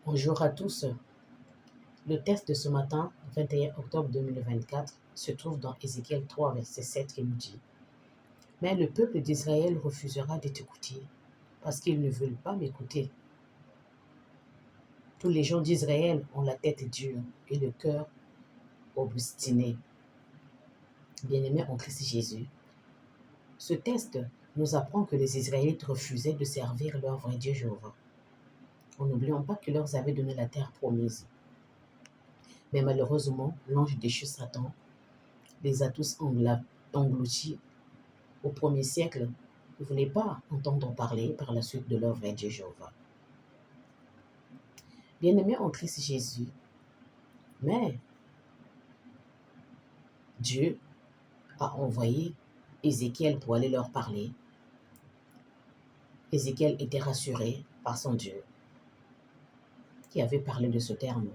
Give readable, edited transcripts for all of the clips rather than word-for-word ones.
Bonjour à tous. Le texte de ce matin, 21 octobre 2024, se trouve dans Ézéchiel 3, verset 7 qui nous dit: Mais le peuple d'Israël refusera de t'écouter parce qu'ils ne veulent pas m'écouter. Tous les gens d'Israël ont la tête dure et le cœur obstiné. Bien-aimés en Christ Jésus, ce texte nous apprend que les Israélites refusaient de servir leur vrai Dieu Jéhovah. N'oublions pas qu'il leur avait donné la terre promise. Mais malheureusement, l'ange déchu Satan les a tous engloutis au 1er siècle. Ne voulaient pas entendre parler par la suite de leur vrai Dieu Jéhovah. Bien-aimés en Christ Jésus, mais Dieu a envoyé Ézéchiel pour aller leur parler. Ézéchiel était rassuré par son Dieu qui avait parlé de ce terme.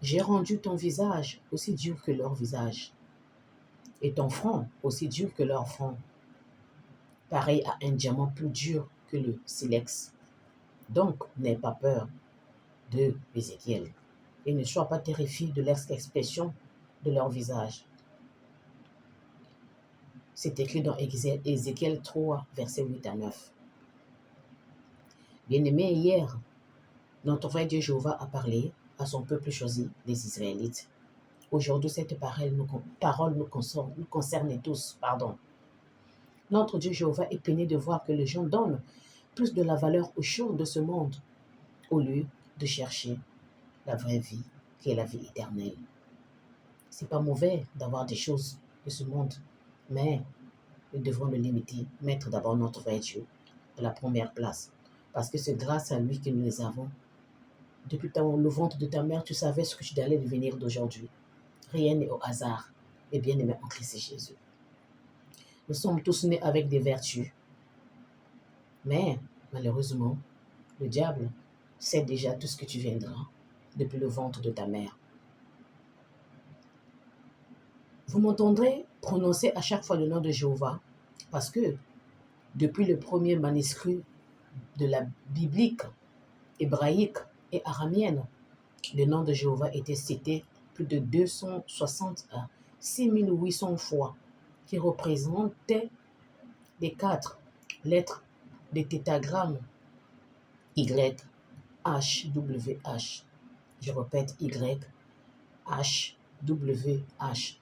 J'ai rendu ton visage aussi dur que leur visage, et ton front aussi dur que leur front, pareil à un diamant plus dur que le silex. Donc, n'aie pas peur de Ézéchiel, et ne sois pas terrifié de l'expression de leur visage. C'est écrit dans Ézéchiel 3, versets 8 à 9. Bien-aimé, hier, notre vrai Dieu Jéhovah a parlé à son peuple choisi, les Israélites. Aujourd'hui, cette parole nous concerne tous. Notre Dieu Jéhovah est peiné de voir que les gens donnent plus de la valeur aux choses de ce monde au lieu de chercher la vraie vie qui est la vie éternelle. C'est pas mauvais d'avoir des choses de ce monde, mais nous devons le limiter, mettre d'abord notre vrai Dieu à la première place, parce que c'est grâce à lui que nous les avons. Depuis le ventre de ta mère, tu savais ce que tu allais devenir d'aujourd'hui. Rien n'est au hasard, et bien aimé en Christ Jésus. Nous sommes tous nés avec des vertus, mais malheureusement, le diable sait déjà tout ce que tu viendras depuis le ventre de ta mère. Vous m'entendrez prononcer à chaque fois le nom de Jéhovah, parce que depuis le premier manuscrit de la biblique, hébraïque et aramienne, le nom de Jéhovah était cité plus de 260 à 6800 fois, qui représentaient les 4 lettres des tétragrammes Y, H, W, H. Je répète, Y, H, W, H.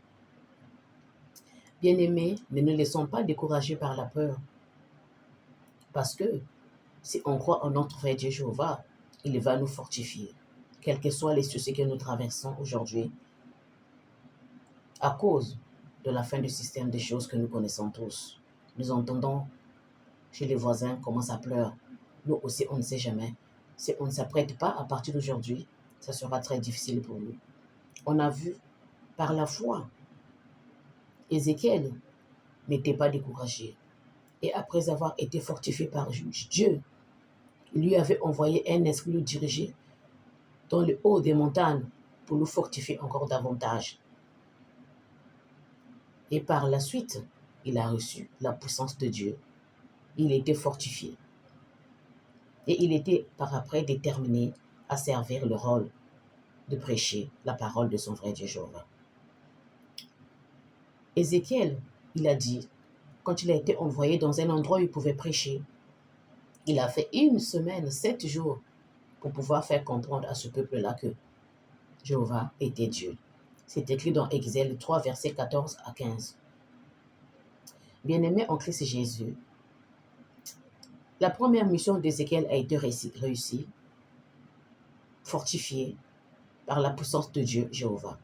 Bien-aimés, ne nous laissons pas décourager par la peur, parce que si on croit en notre vrai Dieu Jéhovah, il va nous fortifier, quels que soient les soucis que nous traversons aujourd'hui, à cause de la fin du système des choses que nous connaissons tous. Nous entendons chez les voisins comment ça pleure. Nous aussi, on ne sait jamais. Si on ne s'apprête pas à partir d'aujourd'hui, ça sera très difficile pour nous. On a vu par la foi, Ézéchiel n'était pas découragé. Et après avoir été fortifié par Dieu, il lui avait envoyé un esprit le diriger dans le haut des montagnes pour nous fortifier encore davantage. Et par la suite, il a reçu la puissance de Dieu. Il était fortifié. Et il était par après déterminé à servir le rôle de prêcher la parole de son vrai Dieu Jéhovah. Ézéchiel, il a dit, quand il a été envoyé dans un endroit où il pouvait prêcher, il a fait 1 semaine, 7 jours, pour pouvoir faire comprendre à ce peuple-là que Jéhovah était Dieu. C'est écrit dans Exode 3, versets 14 à 15. Bien-aimés en Christ Jésus, la première mission d'Ézéchiel a été réussie, fortifiée par la puissance de Dieu Jéhovah.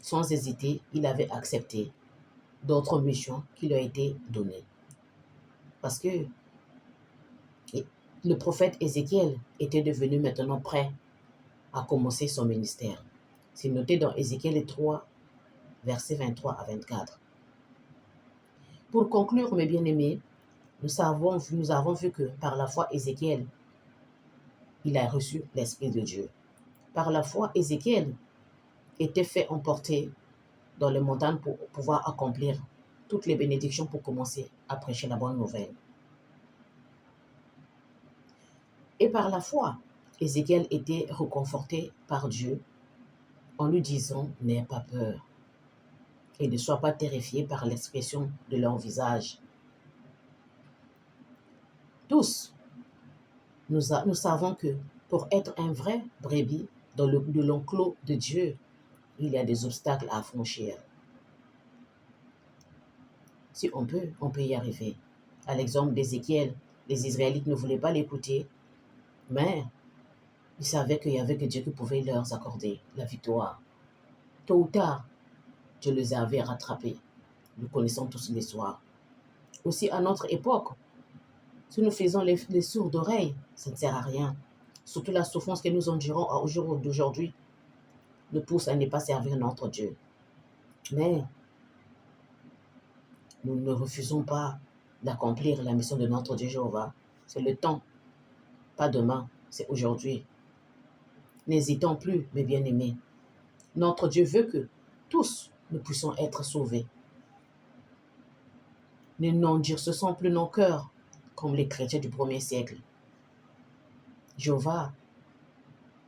Sans hésiter, il avait accepté d'autres missions qui lui ont été données. Parce que le prophète Ézéchiel était devenu maintenant prêt à commencer son ministère. C'est noté dans Ézéchiel 3, versets 23 à 24. Pour conclure, mes bien-aimés, nous avons vu que par la foi, Ézéchiel, il a reçu l'Esprit de Dieu. Par la foi, Ézéchiel était fait emporter dans les montagnes pour pouvoir accomplir toutes les bénédictions pour commencer à prêcher la bonne nouvelle. Et par la foi, Ézéchiel était réconforté par Dieu en lui disant « N'aie pas peur et ne sois pas terrifié par l'expression de leur visage. » Tous, nous savons que pour être un vrai brebis dans l'enclos de Dieu, il y a des obstacles à franchir. Si on peut y arriver. À l'exemple d'Ézéchiel, les Israélites ne voulaient pas l'écouter, mais ils savaient qu'il n'y avait que Dieu qui pouvait leur accorder la victoire. Tôt ou tard, Dieu les avait rattrapés. Nous connaissons tous l'histoire. Aussi, à notre époque, si nous faisons les sourds d'oreilles, ça ne sert à rien. Surtout la souffrance que nous endurons au jour d'aujourd'hui nous pousse à ne pas servir notre Dieu. Mais nous ne refusons pas d'accomplir la mission de notre Dieu Jéhovah. C'est le temps, pas demain, c'est aujourd'hui. N'hésitons plus, mes bien-aimés. Notre Dieu veut que tous nous puissions être sauvés. Ne n'endurcissons plus nos cœurs comme les chrétiens du premier siècle. Jéhovah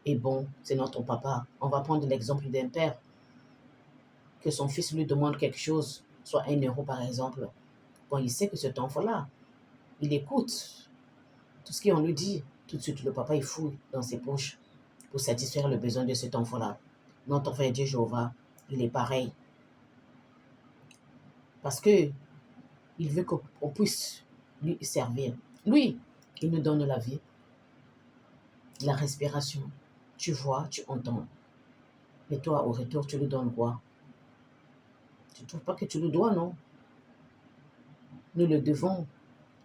est bon, c'est notre papa. On va prendre l'exemple d'un père que son fils lui demande quelque chose, soit 1 euro par exemple. Bon, il sait que cet enfant-là, il écoute tout ce qu'on lui dit. Tout de suite, le papa, il fouille dans ses poches pour satisfaire le besoin de cet enfant-là. Notre frère Dieu Jéhovah, il est pareil. Parce que il veut qu'on puisse lui servir. Lui, il nous donne la vie, la respiration. Tu vois, tu entends. Mais toi, au retour, tu lui donnes quoi? Tu ne trouves pas que tu le dois, non? Nous le devons.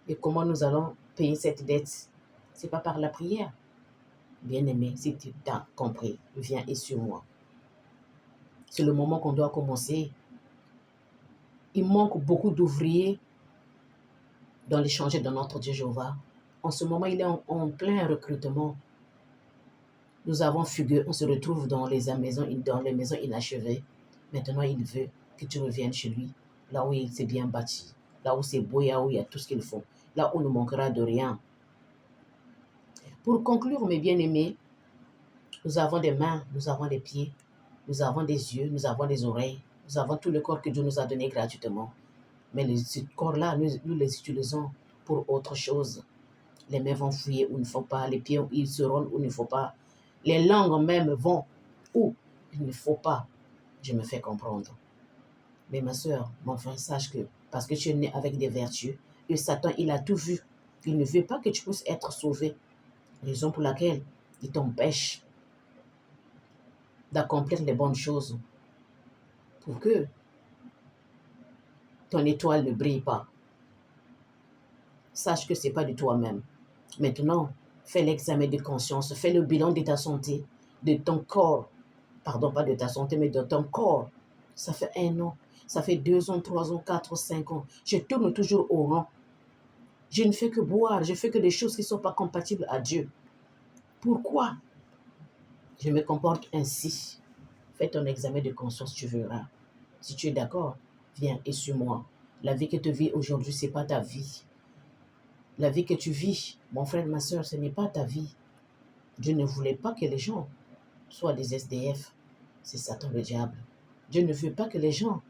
Et comment nous allons payer cette dette? Ce n'est pas par la prière. Bien-aimé, si tu as compris, viens et suis-moi. C'est le moment qu'on doit commencer. Il manque beaucoup d'ouvriers dans les chantiers de notre Dieu Jéhovah. En ce moment, il est en plein recrutement. Nous avons fugué, on se retrouve dans les maisons inachevées. Maintenant, il veut que tu reviennes chez lui, là où il s'est bien bâti, là où c'est beau, là où il y a tout ce qu'il faut, là où on ne manquera de rien. Pour conclure, mes bien-aimés, nous avons des mains, nous avons des pieds, nous avons des yeux, nous avons des oreilles, nous avons tout le corps que Dieu nous a donné gratuitement. Mais ce corps-là, nous les utilisons pour autre chose. Les mains vont fouiller où il ne faut pas, les pieds, ils se rendent où il ne faut pas. Les langues même vont où il ne faut pas. Je me fais comprendre. Mais ma soeur, mon frère, sache que parce que tu es né avec des vertus, et Satan, il a tout vu. Il ne veut pas que tu puisses être sauvé. Raison pour laquelle il t'empêche d'accomplir les bonnes choses pour que ton étoile ne brille pas. Sache que ce n'est pas de toi-même. Maintenant, fais l'examen de conscience, fais le bilan de ta santé, de ton corps. Pardon, pas de ta santé, mais de ton corps. Ça fait 1 an, ça fait 2 ans, 3 ans, 4 ans, 5 ans. Je tourne toujours au rang. Je ne fais que boire, je fais que des choses qui ne sont pas compatibles à Dieu. Pourquoi je me comporte ainsi? Fais ton examen de conscience, tu verras. Si tu es d'accord, viens et suis-moi. La vie que tu vis aujourd'hui, ce n'est pas ta vie. La vie que tu vis, mon frère, ma soeur, ce n'est pas ta vie. Dieu ne voulait pas que les gens soient des SDF. C'est Satan le diable. Dieu ne veut pas que les gens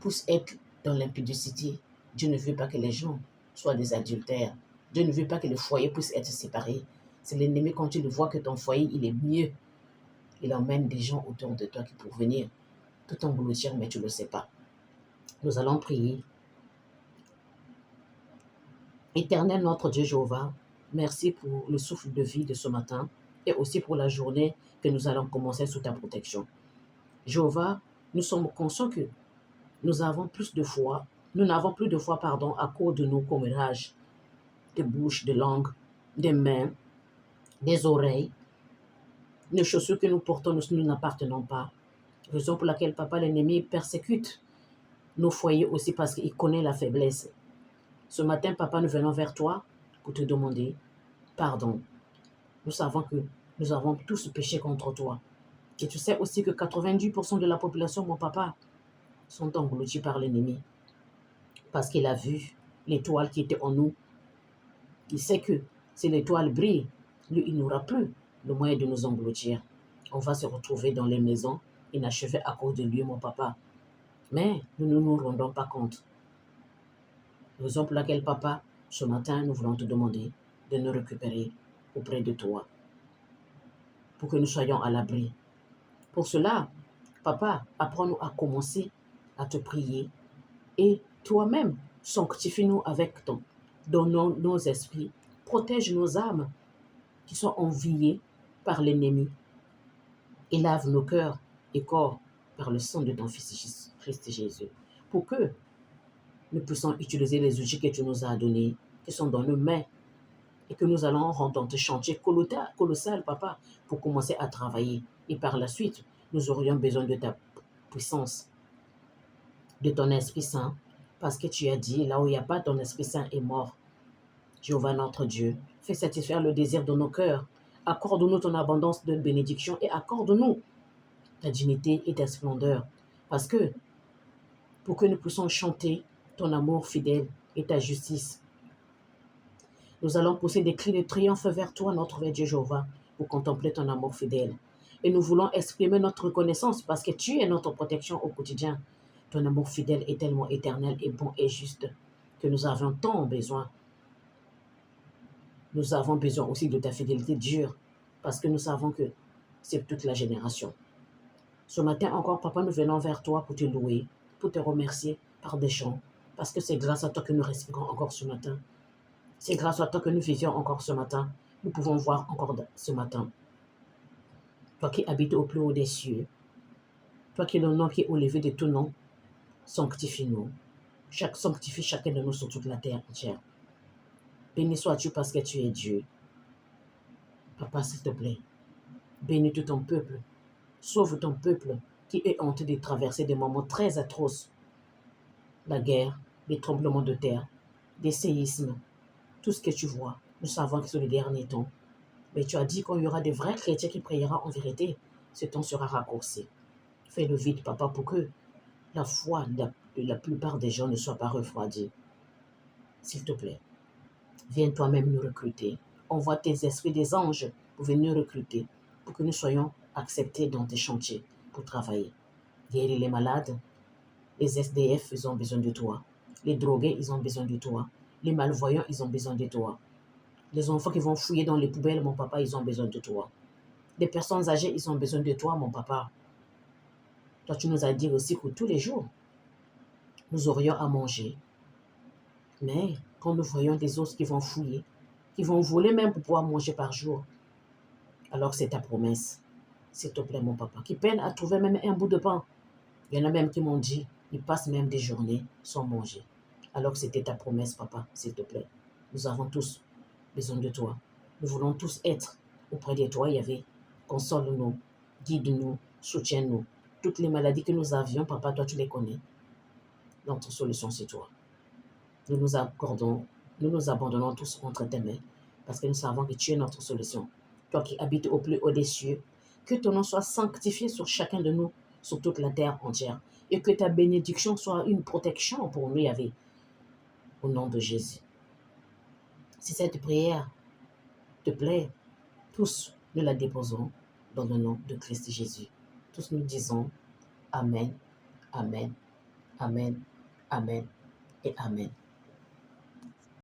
puissent être dans l'impudicité. Dieu ne veut pas que les gens soient des adultères. Dieu ne veut pas que le foyer puisse être séparé. C'est l'ennemi quand tu le vois que ton foyer, il est mieux. Il emmène des gens autour de toi qui pour venir tout engloutir, mais tu ne le sais pas. Nous allons prier. Éternel notre Dieu Jéhovah, merci pour le souffle de vie de ce matin et aussi pour la journée que nous allons commencer sous ta protection. Jéhovah, nous sommes conscients que nous avons plus de foi, nous n'avons plus de foi, à cause de nos commérages, de bouche, de langue, des mains, des oreilles. Les chaussures que nous portons, nous n'appartenons pas. Raison pour laquelle, Papa, l'ennemi persécute nos foyers aussi parce qu'il connaît la faiblesse. Ce matin, Papa, nous venons vers toi pour te demander pardon. Nous savons que nous avons tous péché contre toi. Et tu sais aussi que 90% de la population, mon papa, sont engloutis par l'ennemi. Parce qu'il a vu l'étoile qui était en nous. Il sait que Si l'étoile brille, lui, il n'aura plus le moyen de nous engloutir. On va se retrouver dans les maisons inachevées à cause de lui, mon papa. Mais nous ne nous rendons pas compte. Raison pour laquelle, papa, ce matin, nous voulons te demander de nous récupérer auprès de toi pour que nous soyons à l'abri. Pour cela, papa, apprends-nous à commencer à te prier et toi-même, sanctifie-nous avec nos esprits, protège nos âmes qui sont enviées par l'ennemi et lave nos cœurs et corps par le sang de ton Fils Christ Jésus, pour que nous puissions utiliser les outils que tu nous as donnés, qui sont dans nos mains, et que nous allons rendre dans ce chantier colossal, papa, pour commencer à travailler. Et par la suite, nous aurions besoin de ta puissance, de ton Esprit Saint, parce que tu as dit, là où il n'y a pas ton Esprit Saint est mort. Jéhovah notre Dieu, fais satisfaire le désir de nos cœurs. Accorde-nous ton abondance de bénédiction et accorde-nous ta dignité et ta splendeur. Parce que, pour que nous puissions chanter ton amour fidèle et ta justice, nous allons pousser des cris de triomphe vers toi, notre Dieu Jéhovah, pour contempler ton amour fidèle. Et nous voulons exprimer notre reconnaissance parce que tu es notre protection au quotidien. Ton amour fidèle est tellement éternel et bon et juste que nous avons tant besoin. Nous avons besoin aussi de ta fidélité dure parce que nous savons que c'est toute la génération. Ce matin encore, papa, nous venons vers toi pour te louer, pour te remercier par des chants, parce que c'est grâce à toi que nous respirons encore ce matin. C'est grâce à toi que nous vivions encore ce matin. Nous pouvons voir encore ce matin. Toi qui habites au plus haut des cieux, toi qui es le nom qui est au lever de tout nom, sanctifie-nous. Sanctifie chacun de nous sur toute la terre entière. Béni sois-tu parce que tu es Dieu. Papa, s'il te plaît, bénis tout ton peuple. Sauve ton peuple qui est en train de traverser des moments très atroces. La guerre, les tremblements de terre, des séismes, tout ce que tu vois. Nous savons que c'est le dernier temps. Mais tu as dit qu'il y aura des vrais chrétiens qui prieront en vérité. Ce temps sera raccourci. Fais-le vite, papa, pour que la foi de la plupart des gens ne soit pas refroidie. S'il te plaît, viens toi-même nous recruter. Envoie tes esprits des anges pour venir nous recruter, pour que nous soyons acceptés dans tes chantiers pour travailler. Guérir les malades, les SDF, ils ont besoin de toi. Les drogués, ils ont besoin de toi. Les malvoyants, ils ont besoin de toi. Les enfants qui vont fouiller dans les poubelles, mon papa, ils ont besoin de toi. Les personnes âgées, ils ont besoin de toi, mon papa. Toi, tu nous as dit aussi que tous les jours, nous aurions à manger. Mais quand nous voyons des autres qui vont fouiller, qui vont voler même pour pouvoir manger par jour, alors c'est ta promesse. S'il te plaît, mon papa, qui peine à trouver même un bout de pain. Il y en a même qui m'ont dit, ils passent même des journées sans manger. Alors que c'était ta promesse, papa, s'il te plaît. Nous avons tous besoin de toi. Nous voulons tous être auprès de toi, Yahvé. Console-nous, guide-nous, soutiens-nous. Toutes les maladies que nous avions, papa, toi, tu les connais. Notre solution, c'est toi. Nous nous abandonnons tous entre tes mains parce que nous savons que tu es notre solution. Toi qui habites au plus haut des cieux, que ton nom soit sanctifié sur chacun de nous, sur toute la terre entière, et que ta bénédiction soit une protection pour nous, Yahvé, au nom de Jésus. Si cette prière te plaît, tous nous la déposons dans le nom de Christ Jésus. Tous nous disons Amen, Amen, Amen, Amen et Amen.